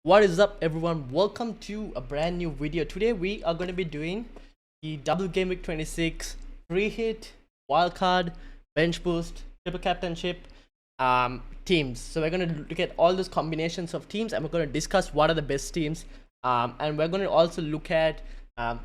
What is up, everyone? Welcome to a brand new video. Today we are going to be doing the double game week 26 free hit, wildcard, bench boost, triple captainship teams. So we're going to look at all those combinations of teams and we're going to discuss what are the best teams, and we're going to also look at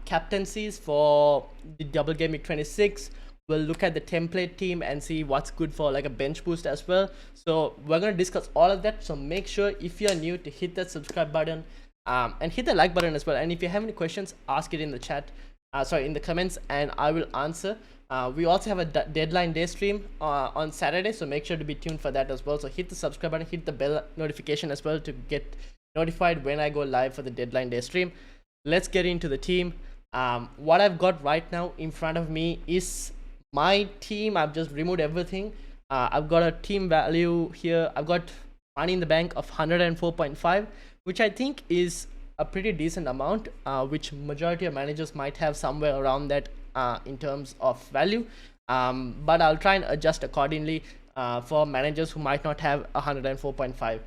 captaincies for the double game week 26. We'll look at the template team and see what's good for like a bench boost as well. So we're going to discuss all of that. So make sure if you're new to hit that subscribe button and hit the like button as well. And if you have any questions, ask it in the chat, in the comments, and I will answer. We also have a deadline day stream on Saturday, so make sure to be tuned for that as well. So hit the subscribe button, hit the bell notification as well to get notified when I go live for the deadline day stream. Let's get into the team. What I've got right now in front of me is my team. I've just removed everything. I've got a team value here. I've got money in the bank of 104.5, which I think is a pretty decent amount, which majority of managers might have somewhere around that in terms of value, but I'll try and adjust accordingly for managers who might not have 104.5,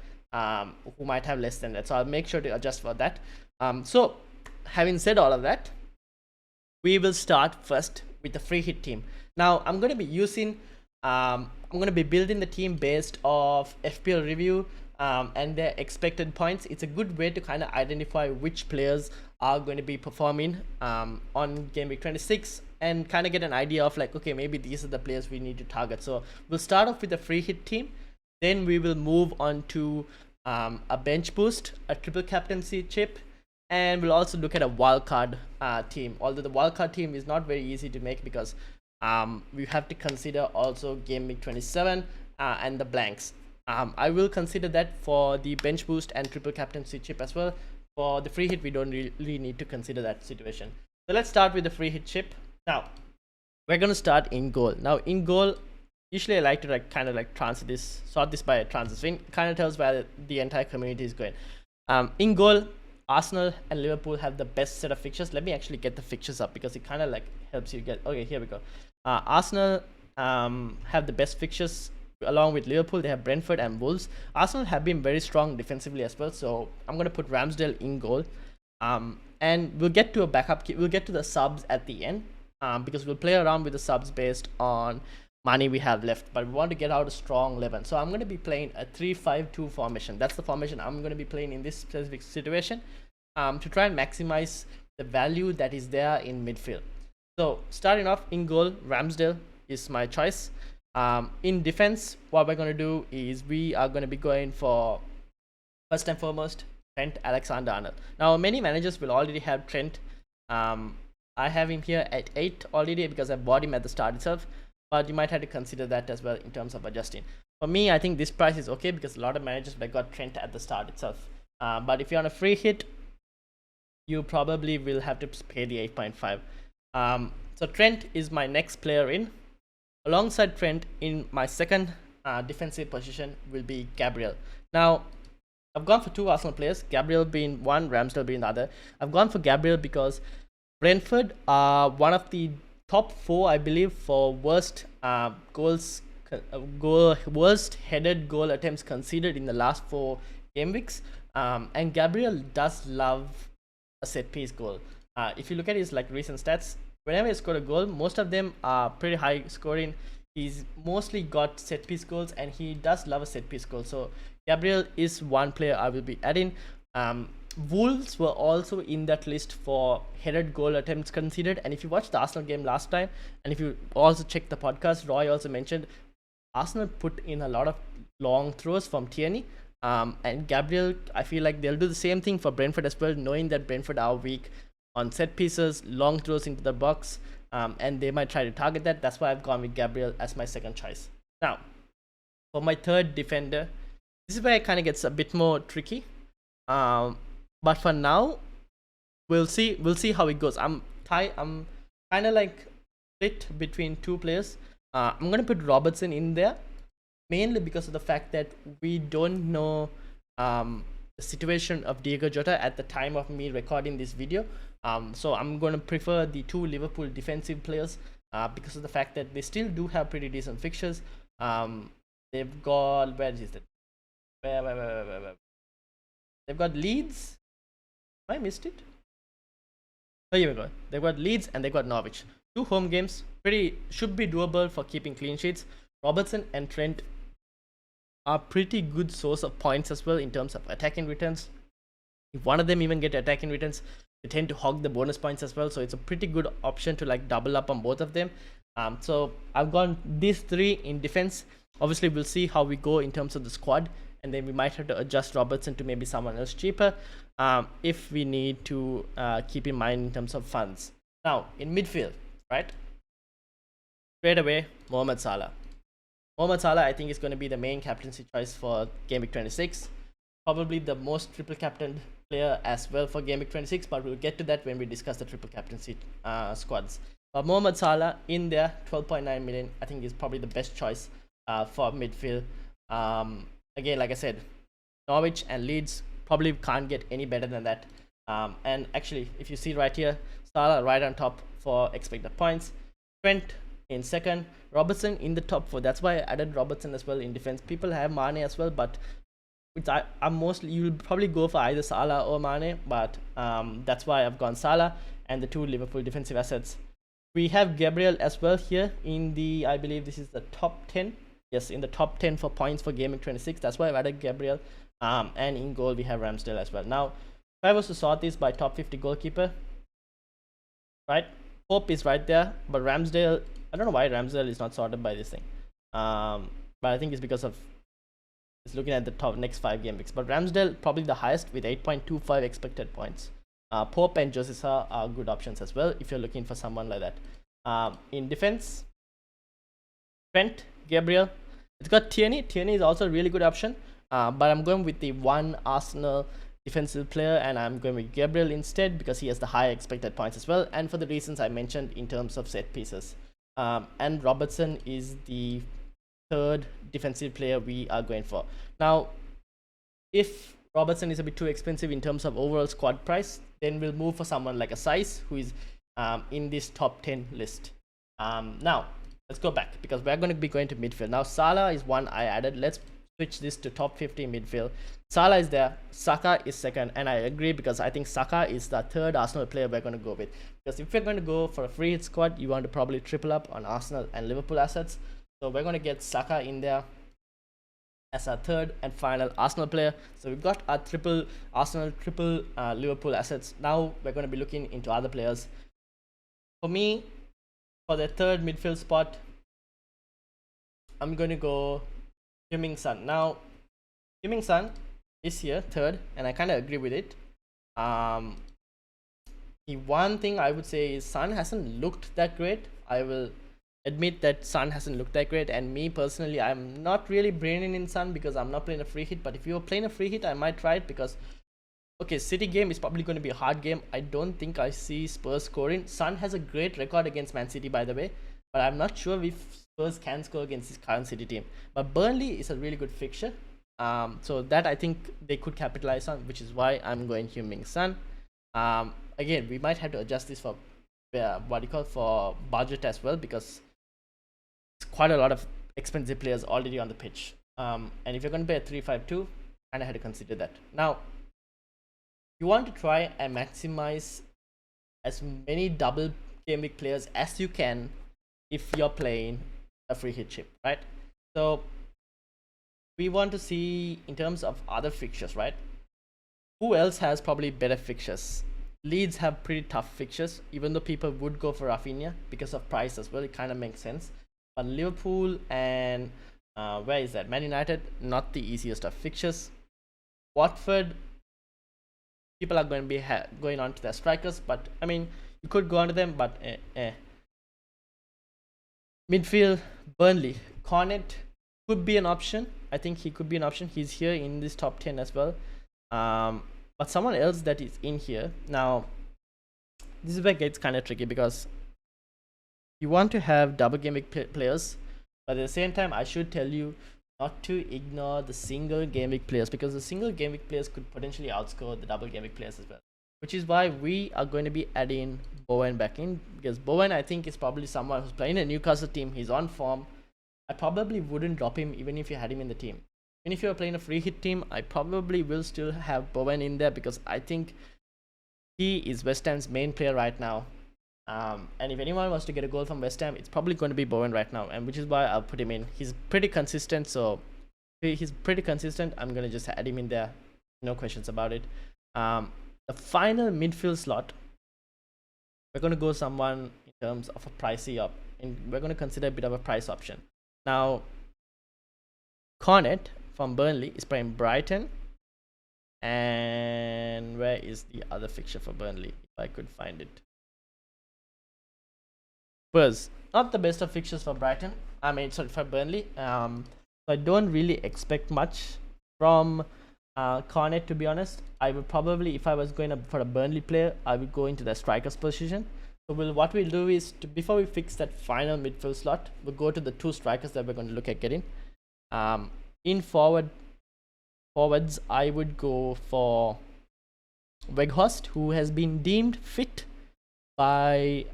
who might have less than that. So I'll make sure to adjust for that. So having said all of that, we will start first with the free hit team. Now I'm going to be using I'm going to be building the team based off FPL review and their expected points. It's a good way to kind of identify which players are going to be performing on game week 26 and kind of get an idea of like, okay, maybe these are the players we need to target. So we'll start off with the free hit team, then we will move on to a bench boost, a triple captaincy chip, and we'll also look at a wildcard team. Although the wildcard team is not very easy to make because we have to consider also game week 27 and the blanks. I will consider that for the bench boost and triple captaincy chip as well. For the free hit, we don't really need to consider that situation. So let's start with the free hit chip. Now we're going to start in goal. Now in goal, usually I like to kind of sort this by a transit. So it kind of tells where the entire community is going. In goal, Arsenal and Liverpool have the best set of fixtures. Let me actually get the fixtures up because it kind of like helps you get. Okay, here we go. Arsenal have the best fixtures along with Liverpool. They have Brentford and Wolves. Arsenal have been very strong defensively as well, so I'm going to put Ramsdale in goal, and we'll get to a backup. We'll get to the subs at the end because we'll play around with the subs based on money we have left, but we want to get out a strong 11. So I'm going to be playing a 3-5-2 formation. That's the formation I'm going to be playing in this specific situation to try and maximize the value that is there in midfield. So starting off in goal, Ramsdale is my choice. In defense, what we're going to do is we are going to be going for, first and foremost, Trent Alexander-Arnold. Now many managers will already have Trent. I have him here at 8 already because I bought him at the start itself, but you might have to consider that as well in terms of adjusting. For me, I think this price is okay because a lot of managers have got Trent at the start itself, but if you're on a free hit, you probably will have to pay the 8.5. So Trent is my next player in. Alongside Trent, in my second defensive position will be Gabriel. Now I've gone for two Arsenal players, Gabriel being one, Ramsdale being the other. I've gone for Gabriel because Brentford are one of the top 4, I believe, for worst worst headed goal attempts conceded in the last 4 game weeks, and Gabriel does love a set piece goal. If you look at his recent stats, whenever he scored a goal, most of them are pretty high scoring. He's mostly got set piece goals and he does love a set piece goal. So Gabriel is one player I will be adding. Wolves were also in that list for headed goal attempts conceded, and if you watched the Arsenal game last time and if you also checked the podcast, Roy also mentioned Arsenal put in a lot of long throws from Tierney, and Gabriel, I feel like they'll do the same thing for Brentford as well, knowing that Brentford are weak on set pieces, long throws into the box, and they might try to target that. That's why I've gone with Gabriel as my second choice. Now for my third defender, this is where it kind of gets a bit more tricky, but for now we'll see how it goes. I'm kind of like split between two players. I'm gonna put Robertson in there mainly because of the fact that we don't know the situation of Diogo Jota at the time of me recording this video. So I'm going to prefer the two Liverpool defensive players because of the fact that they still do have pretty decent fixtures. They've got, where is it? They've got Leeds. I missed it. Oh, here we go. They've got Leeds and they've got Norwich. 2 home games. Should be doable for keeping clean sheets. Robertson and Trent are pretty good source of points as well in terms of attacking returns. If one of them even get attacking returns, they tend to hog the bonus points as well. So it's a pretty good option to like double up on both of them. So I've gone these 3 in defense. Obviously, we'll see how we go in terms of the squad, and then we might have to adjust Robertson to maybe someone else cheaper if we need to keep in mind in terms of funds. Now, in midfield, right? Straight away, Mohamed Salah. Mohamed Salah, I think, is going to be the main captaincy choice for Gameweek 26. Probably the most triple captained player as well for Gameweek 26, but we'll get to that when we discuss the triple captaincy squads. But Mohamed Salah in there, 12.9 million, I think is probably the best choice for midfield. Again, like I said, Norwich and Leeds probably can't get any better than that. And actually, if you see right here, Salah right on top for expected points. Trent in second, Robertson in the top 4. That's why I added Robertson as well in defense. People have Mane as well, but I'm mostly, you'll probably go for either Salah or Mane, but that's why I've gone Salah and the 2 Liverpool defensive assets. We have Gabriel as well here in the, I believe this is the top 10. Yes, in the top 10 for points for Gameweek 26. That's why I've added Gabriel. And in goal, we have Ramsdale as well. Now, if I was to sort this by top 50 goalkeeper, right? Pope is right there, but Ramsdale, I don't know why Ramsdale is not sorted by this thing. But I think it's because of it's looking at the top next 5 game weeks. But Ramsdale probably the highest with 8.25 expected points. Pope and Josisa are good options as well if you're looking for someone like that. In defense, Trent, Gabriel. It's got Tierney. Tierney is also a really good option. But I'm going with the one Arsenal defensive player, and I'm going with Gabriel instead because he has the high expected points as well, and for the reasons I mentioned in terms of set pieces. And Robertson is the 3rd defensive player we are going for. Now, if Robertson is a bit too expensive in terms of overall squad price, then we'll move for someone like a Size who is in this top 10 list. Now, let's go back because we're going to be going to midfield. Now, Salah is one I added. Let's switch this to top 50 midfield. Salah is there, Saka is second, and I agree because I think Saka is the 3rd Arsenal player we're going to go with. Because if we're going to go for a free hit squad, you want to probably triple up on Arsenal and Liverpool assets. So we're going to get Saka in there as our 3rd and final Arsenal player. So we've got our triple Arsenal, triple Liverpool assets. Now we're going to be looking into other players. For me, for the 3rd midfield spot, I'm going to go Heung-min Son. Now, Heung-min Son is here, 3rd, and I kind of agree with it. The one thing I would say is Son hasn't looked that great. I will admit that Son hasn't looked that great, and me personally, I'm not really braining in Son because I'm not playing a free hit. But if you're playing a free hit, I might try it because, okay, City game is probably going to be a hard game. I don't think I see Spurs scoring. Son has a great record against Man City, by the way, but I'm not sure if Spurs can score against this current City team. But Burnley is a really good fixture. So that I think they could capitalize on, which is why I'm going Heung-min Son. Again, we might have to adjust this for for budget as well because it's quite a lot of expensive players already on the pitch. And if you're going to pay a 3-5-2, kind of had to consider that. Now, you want to try and maximize as many double game week players as you can if you're playing a free hit chip, right? So we want to see in terms of other fixtures, right? Who else has probably better fixtures? Leeds have pretty tough fixtures, even though people would go for Rafinha because of price as well. It kind of makes sense. But Liverpool and where is that? Man United, not the easiest of fixtures. Watford, people are going to be going on to their strikers, but I mean, you could go on to them, but Midfield, Burnley, Cornet could be an option. I think he could be an option. He's here in this top 10 as well. But someone else that is in here now, this is where it gets kind of tricky because you want to have double game week players, but at the same time I should tell you not to ignore the single game week players because the single game week players could potentially outscore the double game week players as well, which is why we are going to be adding Bowen back in because Bowen I think is probably someone who's playing a Newcastle team. He's on form. I probably wouldn't drop him even if you had him in the team. And if you're playing a free hit team, I probably will still have Bowen in there because I think he is West Ham's main player right now. And if anyone wants to get a goal from West Ham, it's probably going to be Bowen right now, and which is why I'll put him in. He's pretty consistent, so he's pretty consistent. I'm going to just add him in there. No questions about it. The final midfield slot, we're going to go someone in terms of a pricey up, and we're going to consider a bit of a price option. Now, Cornet from Burnley is playing Brighton. And where is the other fixture for Burnley? If I could find it. Spurs, not the best of fixtures for Brighton. For Burnley. So I don't really expect much from Cornet, to be honest. I would probably, if I was going for a Burnley player, I would go into the striker's position. So what we'll do is, before we fix that final midfield slot, we'll go to the two strikers that we're going to look at getting. In forwards, I would go for Weghorst, who has been deemed fit by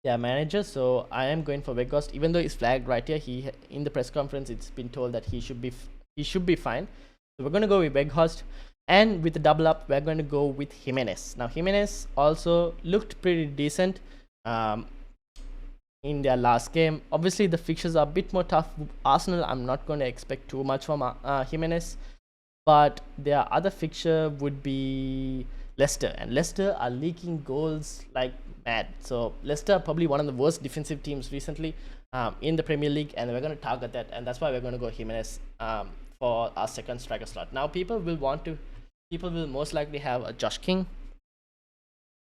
their manager. So I am going for Weghorst, even though it's flagged right here. In the press conference, it's been told that he should be fine. So we're going to go with Weghorst, and with the double up, we're going to go with Jimenez. Now Jimenez also looked pretty decent in their last game. Obviously, the fixtures are a bit more tough. Arsenal, I'm not going to expect too much from Jimenez, but their other fixture would be Leicester, and Leicester are leaking goals like mad. So Leicester are probably one of the worst defensive teams recently in the Premier League, and we're going to target that, and that's why we're going to go Jimenez for our second striker slot. Now people will most likely have a Josh King,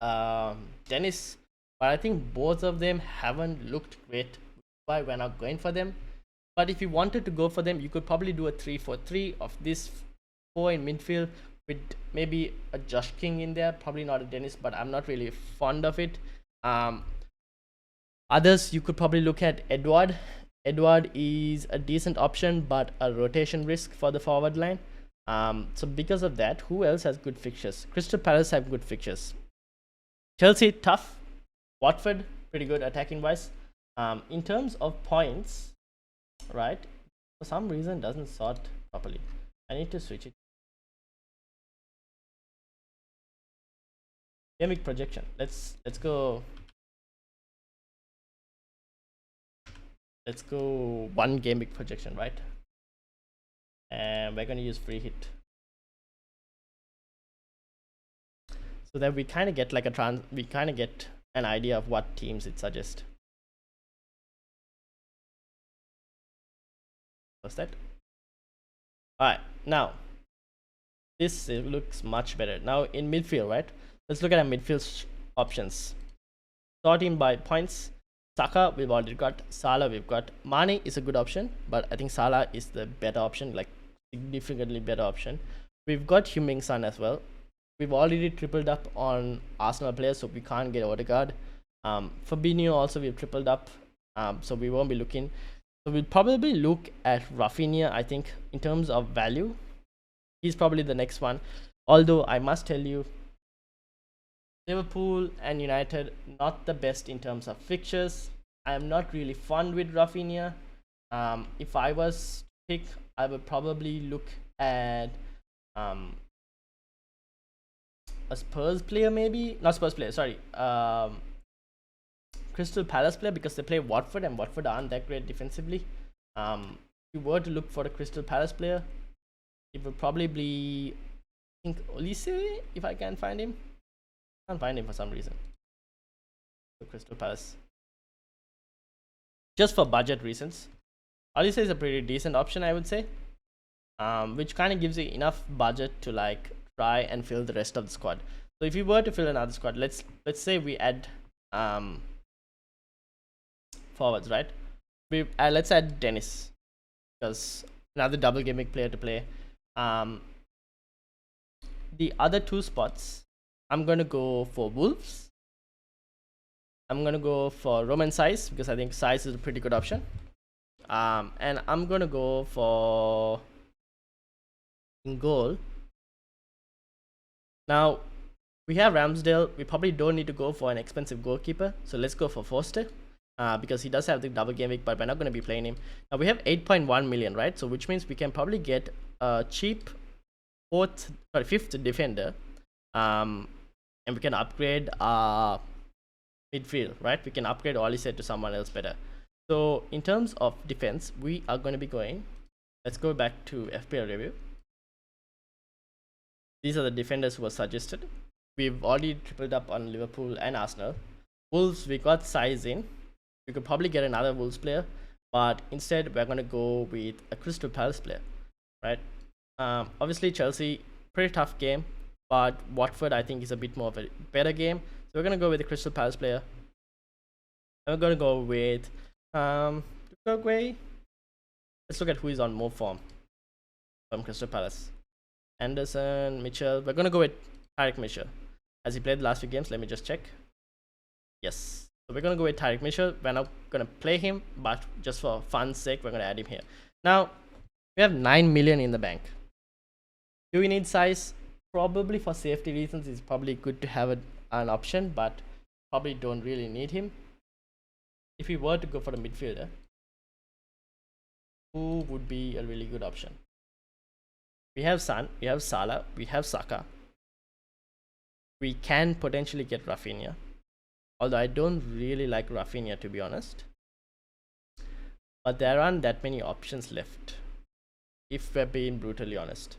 Dennis, but I think both of them haven't looked great, why we're not going for them. But if you wanted to go for them, you could probably do a 3-4-3 of this 4 in midfield with maybe a Josh King in there, probably not a Dennis, but I'm not really fond of it. Others, you could probably look at Edward. Edward is a decent option, but a rotation risk for the forward line. So because of that, who else has good fixtures? Crystal Palace have good fixtures. Chelsea, tough. Watford, pretty good attacking wise. In terms of points, right, for some reason doesn't sort properly. I need to switch it. Gameweek projection. Let's go. Let's go one Gameweek projection, right? And we're going to use free hit, so that we kind of get like an idea of what teams it suggests. What's that? Alright, now this looks much better. Now in midfield, right? Let's look at our midfield options. Sorting by points. Saka, we've already got. Salah, we've got. Mane is a good option, but I think Salah is the better option, like significantly better option. We've got Heung-min Son as well. We've already tripled up on Arsenal players, so we can't get Odegaard. Fabinho also we've tripled up, so we won't be looking. So we'll probably look at Rafinha. I think in terms of value, he's probably the next one. Although I must tell you, Liverpool and United, not the best in terms of fixtures. I am not really fond with Rafinha. If I was to pick, I would probably look at a Spurs player, maybe not Spurs player. Sorry, Crystal Palace player, because they play Watford, and Watford aren't that great defensively. If you were to look for a Crystal Palace player, it would probably be, I think, Olise, if I can find him. Can't find him for some reason. Crystal Palace, just for budget reasons. Olise is a pretty decent option, I would say, which kind of gives you enough budget to like try and fill the rest of the squad. So if you were to fill another squad, let's say we add forwards, right? Let's add Dennis, because another double Gameweek player to play. The other two spots, I'm going to go for Wolves. I'm going to go for Roman Size, because I think Size is a pretty good option. And I'm going to go for, in goal. Now, we have Ramsdale. We probably don't need to go for an expensive goalkeeper. So let's go for Foster. because he does have the double game week, but we're not going to be playing him. Now we have 8.1 million, right? So which means we can probably get a cheap fifth defender, and we can upgrade our midfield, right? We can upgrade Olise to someone else better. So in terms of defense, we are going to be going, let's go back to FPL review. These are the defenders who were suggested. We've already tripled up on Liverpool and Arsenal. Wolves, we got size in. We could probably get another Wolves player, but instead we're going to go with a Crystal Palace player, right? Obviously Chelsea, pretty tough game, but Watford I think is a bit more of a better game. So we're going to go with the Crystal Palace player. And we're going to go with Dgw. Let's look at who is on more form from Crystal Palace. Anderson, Mitchell. We're going to go with Tyrick Mitchell. Has he played the last few games? Let me just check. Yes. So we're going to go with Tyrick Mitchell. We're not going to play him, but just for fun's sake, we're going to add him here. Now, we have 9 million in the bank. Do we need size? Probably for safety reasons, it's probably good to have an option, but probably don't really need him. If we were to go for a midfielder, who would be a really good option? We have Son, we have Salah, we have Saka. We can potentially get Rafinha, although I don't really like Rafinha, to be honest. But there aren't that many options left, if we're being brutally honest.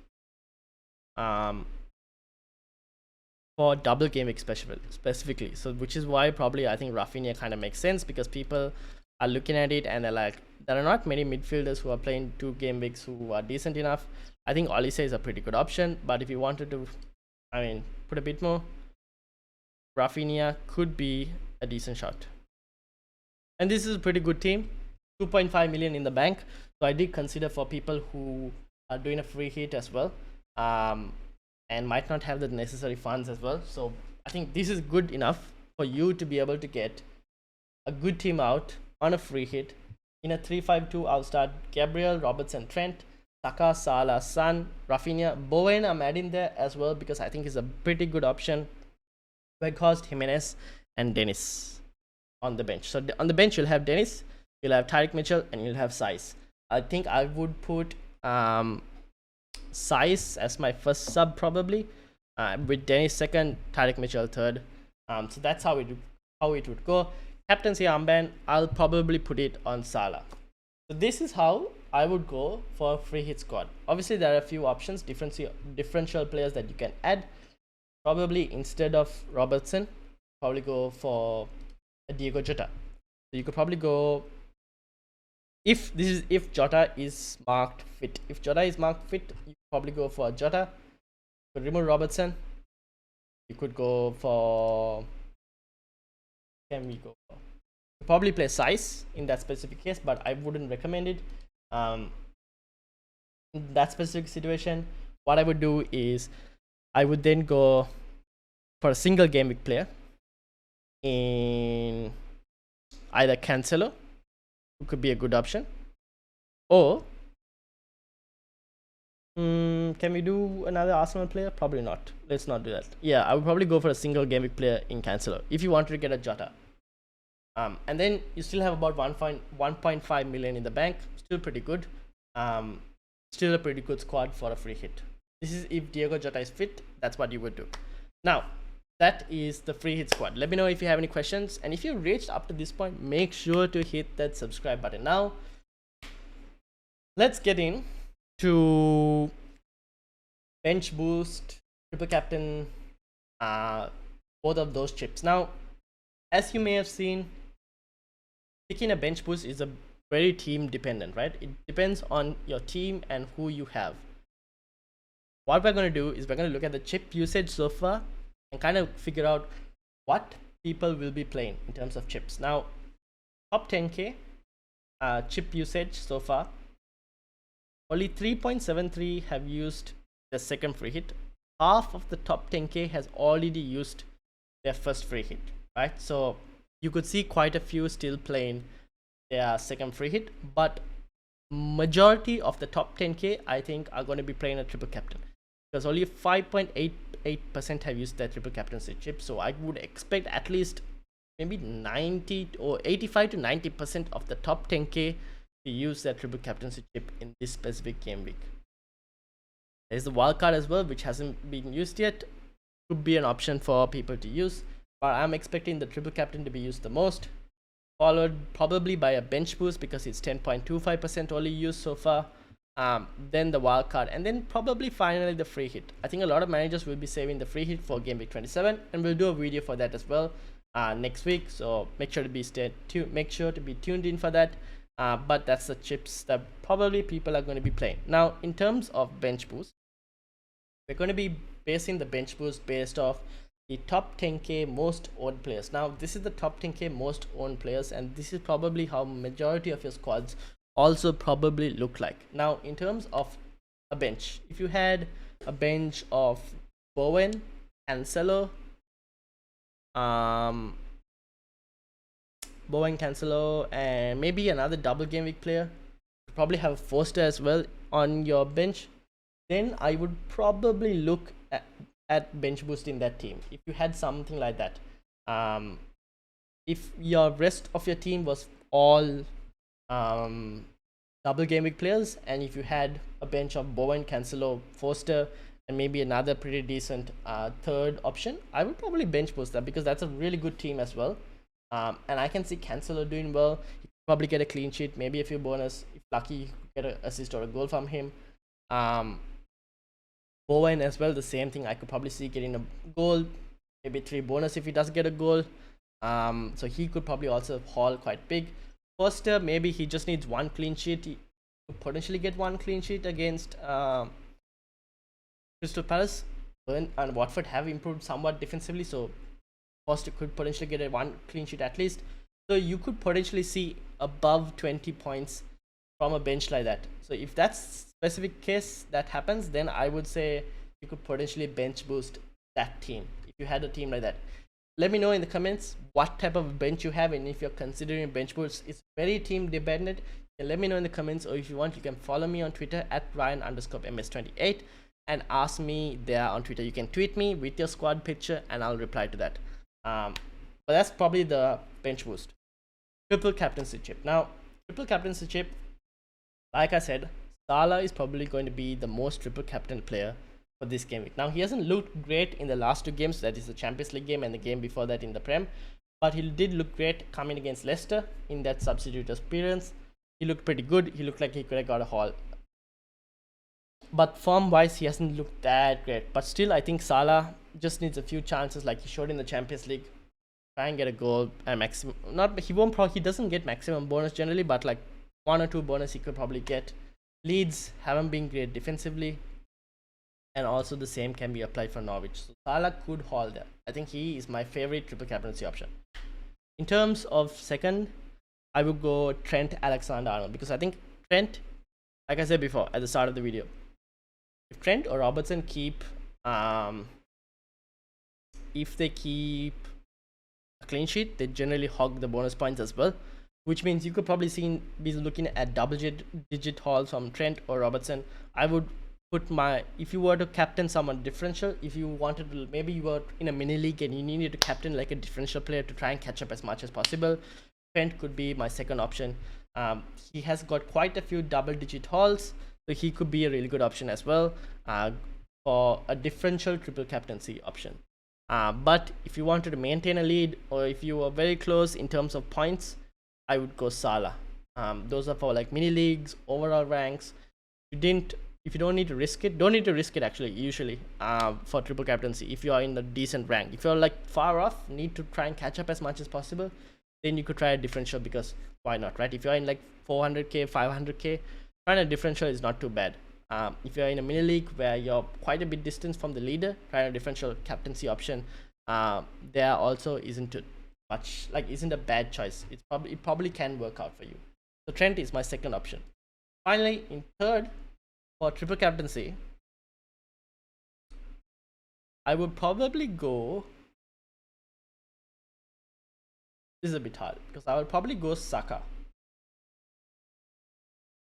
For double game week specifically, so which is why probably I think Rafinha kind of makes sense, because people are looking at it and they're like, there are not many midfielders who are playing 2 game weeks who are decent enough. I think Olise is a pretty good option, but if you wanted to, I mean, put a bit more, Rafinha could be a decent shot. And this is a pretty good team, 2.5 million in the bank. So I did consider for people who are doing a free hit as well, and might not have the necessary funds as well. So I think this is good enough for you to be able to get a good team out on a free hit. In a 3-5-2, I'll start Gabriel, Robertson, Trent, Saka, Salah, Son, Rafinha. Bowen I'm adding there as well because I think he's a pretty good option. Weghorst, Jimenez, and Dennis on the bench. So on the bench you'll have Dennis, you'll have Tyrick Mitchell, and you'll have Size. I think I would put Size as my first sub probably, with Dennis second, Tyrick Mitchell third. So that's how it would go. Captaincy armband, I'll probably put it on Salah. So this is how I would go for a free hit squad. Obviously there are a few options, differential players that you can add. Probably instead of Robertson, probably go for a Diogo Jota. So you could probably go, if Jota is marked fit. If Jota is marked fit, you could probably go for a Jota. You could remove Robertson. You could go for, can we go for? Probably play Size in that specific case, but I wouldn't recommend it. In that specific situation, what I would do is I would then go for a single game week player in either Cancelo, who could be a good option, or can we do another Arsenal player? Probably not. Let's not do that. Yeah, I would probably go for a single game week player in Cancelo if you wanted to get a Jota. And then you still have about 1.5 million in the bank. Still pretty good. Still a pretty good squad for a free hit. This is if Diogo Jota is fit. That's what you would do. Now, that is the free hit squad. Let me know if you have any questions. And if you reached up to this point, make sure to hit that subscribe button. Now, let's get in to bench boost, triple captain, both of those chips. Now, as you may have seen, picking a bench boost is a very team dependent, right? It depends on your team and who you have. What we're going to do is we're going to look at the chip usage so far and kind of figure out what people will be playing in terms of chips. Now, top 10k chip usage so far, only 3.73 have used the second free hit. Half of the top 10k has already used their first free hit, right? So you could see quite a few still playing their second free hit, but majority of the top 10k I think are going to be playing a triple captain, because only 5.88% have used their triple captaincy chip. So I would expect at least maybe 90 or 85 to 90% of the top 10k to use that triple captaincy chip in this specific game week. There's the wildcard as well, which hasn't been used yet. Could be an option for people to use, but I'm expecting the triple captain to be used the most, followed probably by a bench boost because it's 10.25% only used so far. Then the wildcard, and then probably finally the free hit. I think a lot of managers will be saving the free hit for game week 27, and we'll do a video for that as well next week. So make sure to be tuned in for that. But that's the chips that probably people are going to be playing. Now, in terms of bench boost, we're going to be basing the bench boost based off the top 10k most owned players. Now, this is the top 10k most owned players, and this is probably how majority of your squads also probably look like. Now, in terms of a bench, if you had a bench of Bowen, Cancelo, and maybe another double game week player, you probably have Foster as well on your bench, then I would probably look at bench boosting that team if you had something like that. If your rest of your team was all double game week players, and if you had a bench of Bowen, Cancelo, Foster, and maybe another pretty decent third option, I would probably bench boost that because that's a really good team as well. And I can see Cancelo doing well. He could probably get a clean sheet, maybe a few bonus. If lucky, you could get an assist or a goal from him. Bowen as well, the same thing. I could probably see getting a goal, maybe 3 bonus if he does get a goal. So he could probably also haul quite big. Foster, maybe he just needs 1 clean sheet. He could potentially get 1 clean sheet against Crystal Palace. Burn and Watford have improved somewhat defensively, so Foster could potentially get a 1 clean sheet at least. So you could potentially see above 20 points from a bench like that. So if that's specific case that happens, then I would say you could potentially bench boost that team if you had a team like that. Let me know in the comments what type of bench you have, and if you're considering bench boost. It's very team dependent. Let me know in the comments, or if you want, you can follow me on Twitter at Ryan_MS28 and ask me there on Twitter. You can tweet me with your squad picture and I'll reply to that. But that's probably the bench boost. Triple captaincy chip. Now, triple captaincy chip, like I said, Salah is probably going to be the most triple captain player for this game week. Now, he hasn't looked great in the last 2 games, that is the Champions League game and the game before that in the Prem, but he did look great coming against Leicester in that substitute appearance. He looked pretty good. He looked like he could have got a haul, but form wise he hasn't looked that great. But still, I think Salah just needs a few chances like he showed in the Champions League. Try and get a goal and maximum, he doesn't get maximum bonus generally, but like 1 or 2 bonus he could probably get. Leeds haven't been great defensively, and also the same can be applied for Norwich. So Salah could haul there. I think he is my favorite triple captaincy option. In terms of second, I would go Trent Alexander-Arnold, because I think Trent, like I said before at the start of the video, if Trent or Robertson keep if they keep a clean sheet, they generally hog the bonus points as well, which means you could probably be looking at double-digit hauls from Trent or Robertson. I would put if you were to captain someone differential, if you wanted to, maybe you were in a mini league and you needed to captain like a differential player to try and catch up as much as possible, Trent could be my second option. He has got quite a few double-digit hauls, so he could be a really good option as well for a differential triple captaincy option. But if you wanted to maintain a lead, or if you were very close in terms of points, I would go Salah. Those are for like mini leagues, overall ranks. If you don't need to risk it actually, usually for triple captaincy. If you are in a decent rank, if you're like far off, need to try and catch up as much as possible, then you could try a differential, because why not, right? If you're in like 400k, 500k, trying a differential is not too bad. If you're in a mini league where you're quite a bit distance from the leader, trying a differential captaincy option there also isn't a bad choice. It probably can work out for you. So Trent is my second option. Finally, in third, for triple captaincy, I would probably go, this is a bit hard, because I would probably go Saka.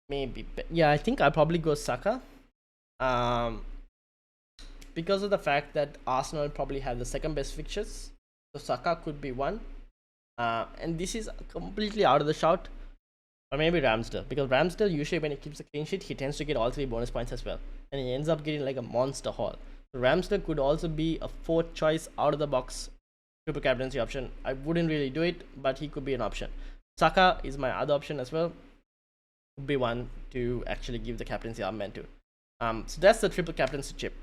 Maybe, yeah, I think I'll probably go Saka, because of the fact that Arsenal probably have the second best fixtures, so Saka could be one. And this is completely out of the shout. Or maybe Ramsdale, because Ramsdale usually when he keeps a clean sheet, he tends to get all 3 bonus points as well, and he ends up getting like a monster haul. So Ramsdale could also be a 4th choice out of the box triple captaincy option. I wouldn't really do it, but he could be an option. Saka is my other option as well. Could be one to actually give the captaincy armband to. So that's the triple captaincy chip.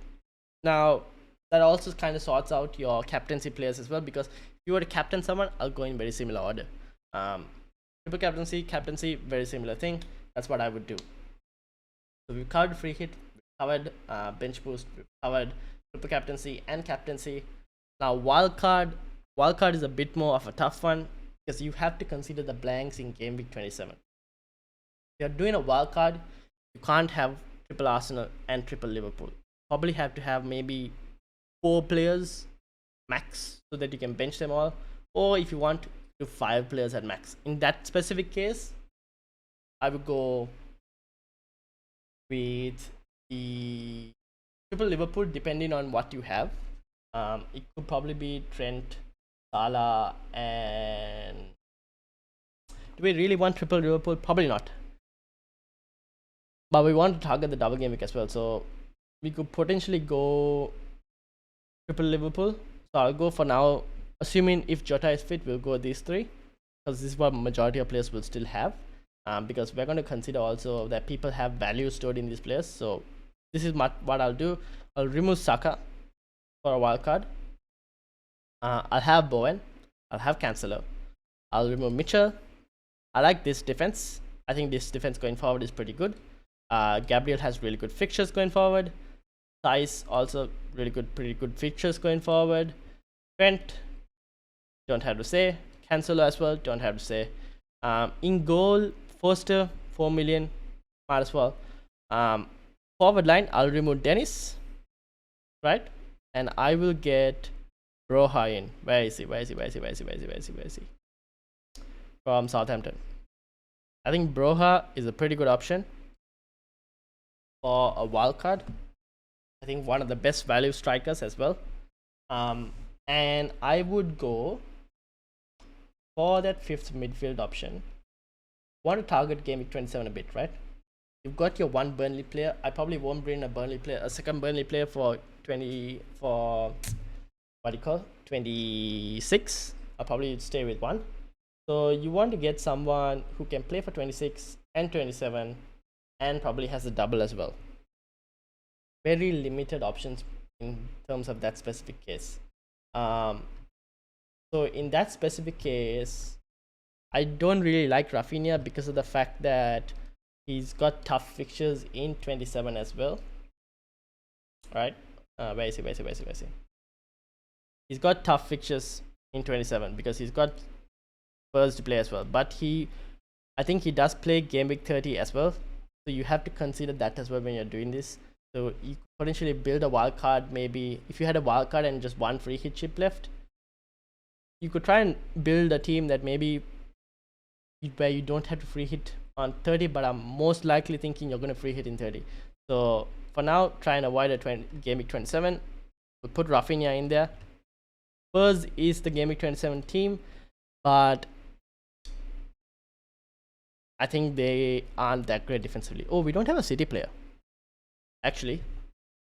Now that also kind of sorts out your captaincy players as well, because if you were to captain someone, I'll go in very similar order. Triple captaincy, very similar thing. That's what I would do. So we've covered free hit, we've covered bench boost, we've covered triple captaincy and captaincy. Now wildcard is a bit more of a tough one, because you have to consider the blanks in game week 27. If you're doing a wildcard, you can't have triple Arsenal and triple Liverpool. Probably have to have maybe 4 players max, so that you can bench them all, or if you want to 5 players at max. In that specific case, I would go with the triple Liverpool, depending on what you have. It could probably be Trent, Salah, and do we really want triple Liverpool? Probably not. But we want to target the double game week as well, so we could potentially go triple Liverpool. So I'll go for now, assuming if Jota is fit, we'll go these 3, because this is what majority of players will still have, because we're going to consider also that people have value stored in these players. So this is what I'll do. I'll remove Saka for a wild card. I'll have Bowen, I'll have Cancelo, I'll remove Mitchell. I like this defense. I think this defense going forward is pretty good. Gabriel has really good fixtures going forward. Thais also really good, pretty good fixtures going forward. Trent, don't have to say. Cancelo as well, don't have to say. In goal, Foster, 4 million, might as well. Forward line, I'll remove Dennis, right? And I will get Broha in. Where is he? From Southampton. I think Broha is a pretty good option for a wild card. I think one of the best value strikers as well. And I would go for that 5th midfield option. Want to target game week 27 a bit, right? You've got your 1 Burnley player. I probably won't bring a second Burnley player for 26. I'll probably stay with 1. So you want to get someone who can play for 26 and 27 and probably has a double as well. Very limited options in terms of that specific case. So in that specific case, I don't really like Rafinha because of the fact that he's got tough fixtures in 27 as well. Right? Where is he? He's got tough fixtures in 27 because he's got Spurs to play as well. But I think he does play game week 30 as well. So you have to consider that as well when you're doing this. So you could potentially build a wild card. Maybe if you had a wild card and just 1 free hit chip left, you could try and build a team that maybe where you don't have to free hit on 30, but I'm most likely thinking you're going to free hit in 30. So for now, try and avoid a game week 27. We'll put Rafinha in there. Spurs is the game week 27 team, but I think they aren't that great defensively. Oh, we don't have a City player. Actually,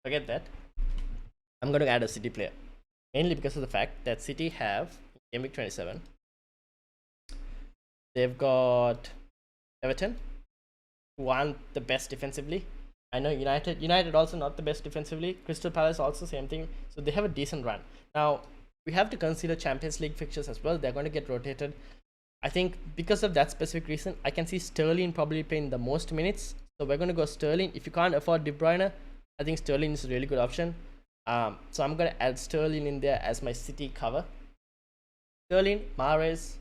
forget that. I'm going to add a City player. Mainly because of the fact that City have, game week 27, they've got Everton, who aren't the best defensively. I know United also not the best defensively. Crystal Palace also same thing. So they have a decent run. Now, we have to consider Champions League fixtures as well. They're going to get rotated. I think because of that specific reason, I can see Sterling probably playing the most minutes. So we're going to go Sterling. If you can't afford De Bruyne, I think Sterling is a really good option. So I'm going to add Sterling in there as my City cover. Sterling, Mahrez,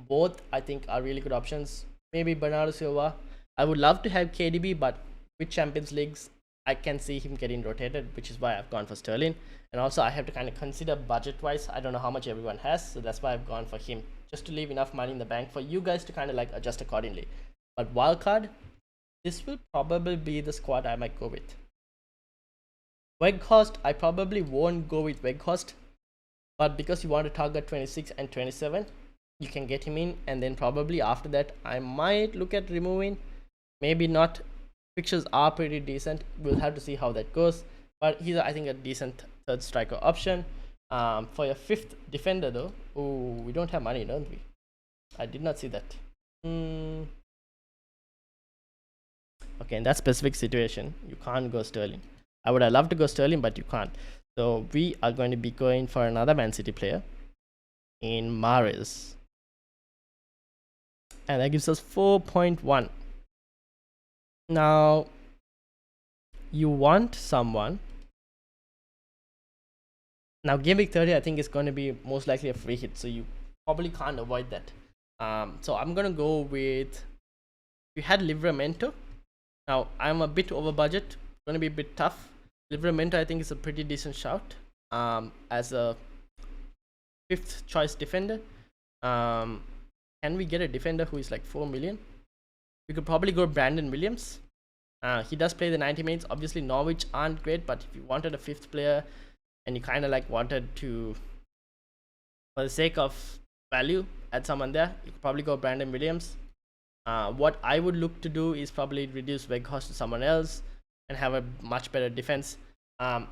both I think are really good options. Maybe Bernardo Silva. I would love to have KDB, but with Champions Leagues, I can see him getting rotated, which is why I've gone for Sterling. And also I have to kind of consider budget-wise. I don't know how much everyone has, so that's why I've gone for him, just to leave enough money in the bank for you guys to kind of like adjust accordingly. But wildcard, this will probably be the squad I might go with. Weghorst, I probably won't go with Weghorst but because you want to target 26 and 27, you can get him in, and then probably after that I might look at removing. Maybe not. Fixtures are pretty decent. We'll have to see how that goes, but he's, I think, a decent third striker option. For your fifth defender though, oh, we don't have money, don't we? I did not see that. Okay, in that specific situation, you can't go Sterling. I would have loved to go Sterling, but you can't. So we are going to be going for another Man City player in Mahrez, and that gives us 4.1. Now you want someone. Now Gameweek 30, I think, is going to be most likely a free hit, so you probably can't avoid that. So I'm gonna go with, you had Livramento. Now I'm a bit over budget, gonna be a bit tough. Livramento, I think, is a pretty decent shout as a fifth choice defender. Can we get a defender who is like 4 million? We could probably go Brandon Williams. He does play the 90 minutes. Obviously Norwich aren't great, but if you wanted a fifth player and you kind of like wanted to, for the sake of value, add someone there, you could probably go Brandon Williams. What I would look to do is probably reduce Weghorst to someone else and have a much better defense.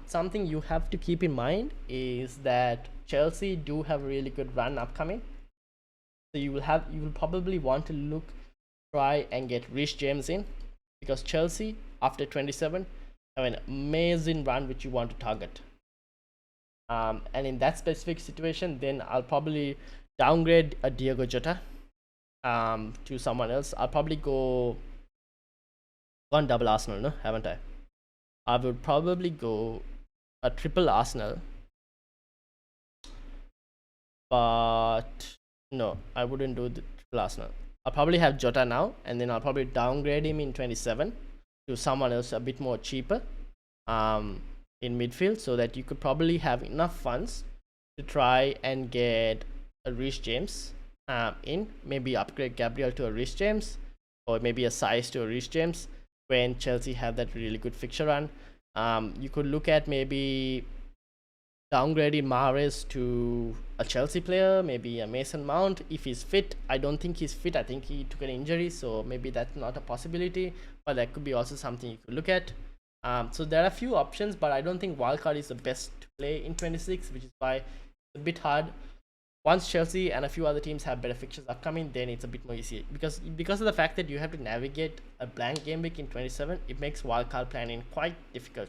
Something you have to keep in mind is that Chelsea do have a really good run upcoming, so you will probably want to try and get Reece James in, because Chelsea after 27 have an amazing run which you want to target. And in that specific situation, then I'll probably downgrade a Diogo Jota to someone else. I'll probably go on double Arsenal, no, haven't I? I would probably go a triple Arsenal, but no, I wouldn't do the triple Arsenal. I'll probably have Jota now, and then I'll probably downgrade him in 27 to someone else a bit more cheaper in midfield, so that you could probably have enough funds to try and get a Reece James in. Maybe upgrade Gabriel to a Reece James, or maybe a Size to a Reece James when Chelsea have that really good fixture run. You could look at maybe downgrading Mahrez to a Chelsea player, maybe a Mason Mount if he's fit. I don't think he's fit. I think he took an injury, so maybe that's not a possibility, but that could be also something you could look at. So there are a few options, but I don't think Wildcard is the best to play in 26, which is why it's a bit hard. Once Chelsea and a few other teams have better fixtures upcoming, then it's a bit more easy, because of the fact that you have to navigate a blank game week in 27. It makes wildcard planning quite difficult,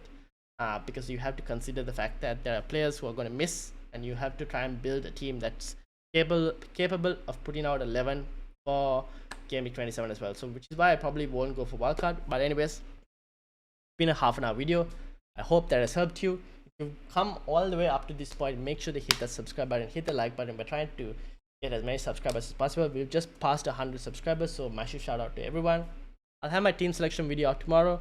because you have to consider the fact that there are players who are going to miss, and you have to try and build a team that's capable of putting out 11 for game week 27 as well. So which is why I probably won't go for wildcard. But anyways, it's been a half an hour video. I hope that has helped you. If you've come all the way up to this point, make sure to hit that subscribe button, hit the like button. We're trying to get as many subscribers as possible. We've just passed 100 subscribers, so massive shout out to everyone. I'll have my team selection video out tomorrow,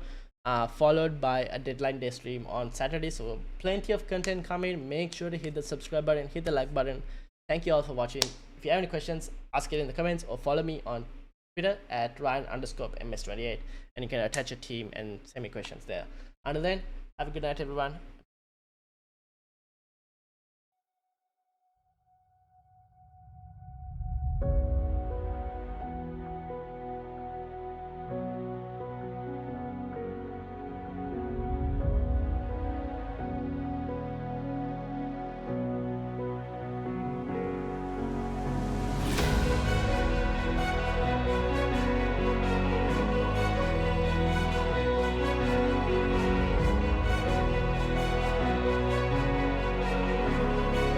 followed by a deadline day stream on Saturday. So plenty of content coming. Make sure to hit the subscribe button, hit the like button. Thank you all for watching. If you have any questions, ask it in the comments, or follow me on Twitter at Ryan_MS28, and you can attach a team and send me questions there. Until then, have a good night everyone.